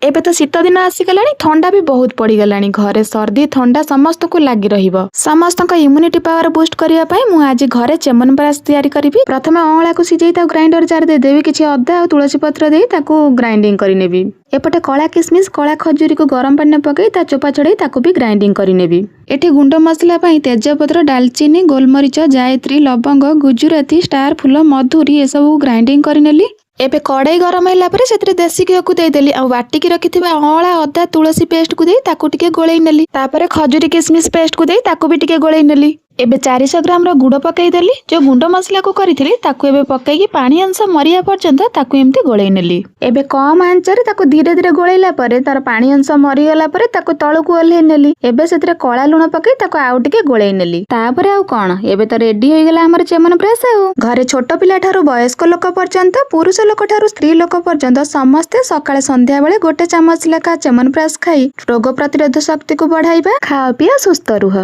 एबे तो शीत दिन आसीगलानी ठंडा भी बहुत पड़गलानी घरे सर्दी ठंडा समस्त को लगी रहिबो। समस्त इम्यूनिटी पावर बूस्ट करने मु आज घरे च्यवनप्राश तैयारी करी। प्रथमे अँला को सिझे ग्राइंडर जार देदेवी किसी अदा और तुलसी पत्र दे ग्राइंडिंग करनेबी। एपटे कला किसमिस कला खजूरी को गरम पानी पकई ता चोपा छड़े ताको भी ग्राइंडिंग करनेबी। एठी गुंड मसला पाई तेजपत्र दालचीनी गोलमरीच जायत्री लवंग गुजराती स्टार फूल मधुरी ए सब ग्राइंडिंग करनेली। एबे कड़ाई गरम होला परे सेतरे देसी घी को देदेली आ बाटिकी रखिथिबा अँला अदा तुलसी पेस्ट को दे ताको टिके गोळेई नेली। तापरे खजूरी किसमिस पेस्ट को दे ताको भी टिके गोळेई नेली। एबे 400 ग्राम रो गुड़ पकई देली। जो गुंड मसला को करिथिली ताको एबे पकईकी पानी अंश मरिया पर्यंत ताको एमती गोळेई नेली। एबे कम आंचरे ताको धीरे धीरे गोळेइला परे तार पानी अंश मरि गला परे ताको तळकु ओल्हे नेली। एबे सेतरे कळा लूण पकई ताको आउ टिके गोळेई नेली। तापरे आउ कोन एबे तो रेडी होई गेला हमर च्यवनप्राश। आउ घरे छोट पिला ठारू वयस्क लोक पर्यंत पुरुष लोक ठारू स्त्री लोक पर्यंत समस्ते सकाळे संध्या बेले गोटे चामच लेखा च्यवनप्राश खाई रोग प्रतिरोध शक्ति को बढ़ाइबा। खाओ पिया सुस्थ रुह।